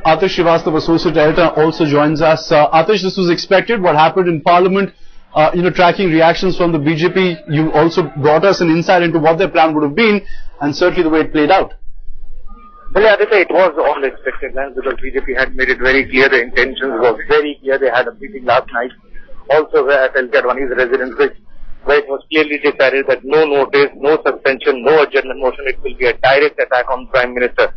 Atish Srivastava, Associate Editor, also joins us. Atish, this was expected. What happened in Parliament, tracking reactions from the BJP, you also brought us an insight into what their plan would have been, and certainly the way it played out. Well, yeah, it was all expected, because BJP had made it very clear, the intentions were very clear. They had a meeting last night, also at Adjourned residence, where it was clearly decided that no notice, no suspension, no adjournment motion, it will be a direct attack on Prime Minister.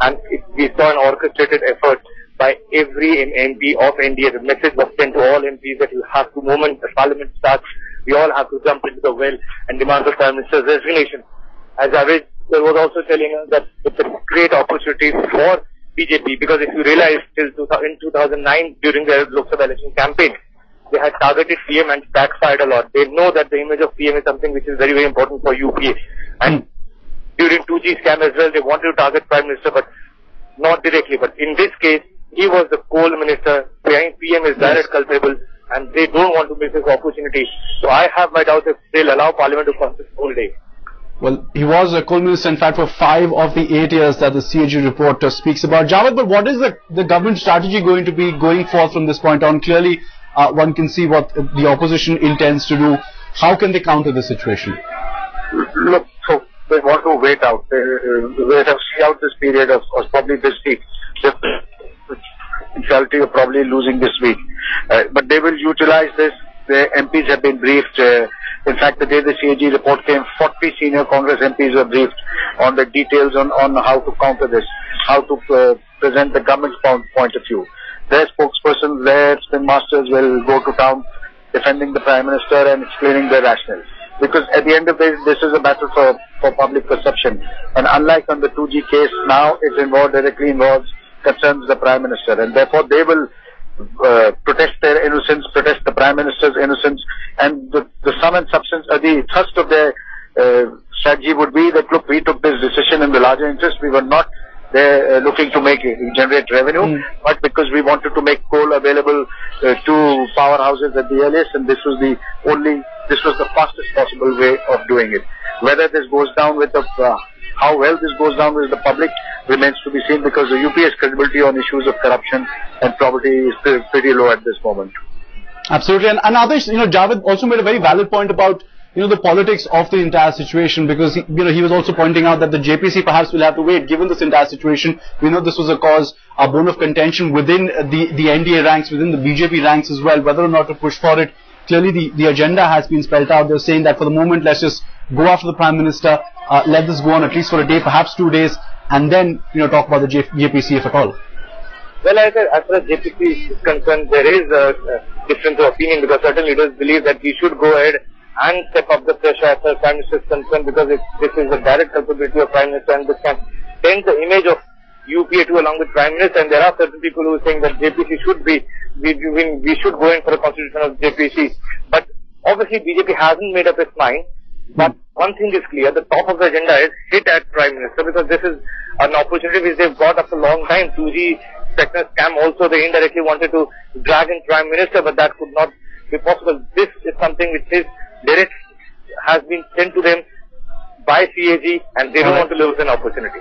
And we saw an orchestrated effort by every MP of India. The message was sent to all MPs that you have to, moment the Parliament starts, we all have to jump into the well and demand the Prime Minister's resignation. As Javed was also telling us that it's a great opportunity for BJP, because if you realize in 2009 during their Lok Sabha election campaign, they had targeted PM and backfired a lot. They know that the image of PM is something which is very, very important for UPA. And during 2G scam as well, they wanted to target Prime Minister, but not directly. But in this case, he was the coal minister. PM is direct culpable, and they don't want to miss this opportunity. So I have my doubts if they'll allow Parliament to consist all day. Well, he was a coal minister, in fact, for 5 of the 8 years that the CAG report speaks about. Javed, but what is the government strategy going to be going forth from this point on? Clearly, one can see what the opposition intends to do. How can they counter the situation? Look, so they want to wait out. They have see out this period of probably this week. Potentiality of probably losing this week. But they will utilize this. The MPs have been briefed. In fact, the day the CAG report came, 40 senior Congress MPs were briefed on the details on how to counter this, how to present the government's point of view. Their spokespersons, their spin masters will go to town defending the Prime Minister and explaining their rationale. Because at the end of the day, this is a battle for public perception. And unlike on the 2G case, now it directly involves concerns the Prime Minister. And therefore, they will protest their innocence, protest the Prime Minister's innocence. And the sum and substance, the thrust of their strategy would be that, look, we took this decision in the larger interest. We were not there looking to generate revenue, but because we wanted to make coal available to powerhouses at the earliest, and this was the fastest possible way of doing it. Whether this goes down with how well this goes down with the public remains to be seen, because the UPA's credibility on issues of corruption and poverty is pretty low at this moment. Absolutely, and others, Javed also made a very valid point about the politics of the entire situation, because he was also pointing out that the JPC perhaps will have to wait. Given this entire situation, we know this was a bone of contention within the NDA ranks, within the BJP ranks as well, whether or not to push for it. Clearly, the agenda has been spelled out. They're saying that for the moment, let's just go after the Prime Minister, let this go on at least for a day, perhaps 2 days, and then talk about the JPC if at all. Well, as far as JPC is concerned, there is a difference of opinion, because certain leaders believe that we should go ahead and step up the pressure as far as Prime Minister is concerned, because this is the direct culpability of Prime Minister, and this can send the image of UPA to along with Prime Minister. And there are certain people who are saying that JPC should be, we should go in for a constitution of JPC. But obviously BJP hasn't made up its mind. But one thing is clear, the top of the agenda is hit at Prime Minister, because this is an opportunity which they've got after a long time. 2G sector scam also, they indirectly wanted to drag in Prime Minister, but that could not be possible. This is something which is direct, has been sent to them by CAG, and they don't want to lose an opportunity.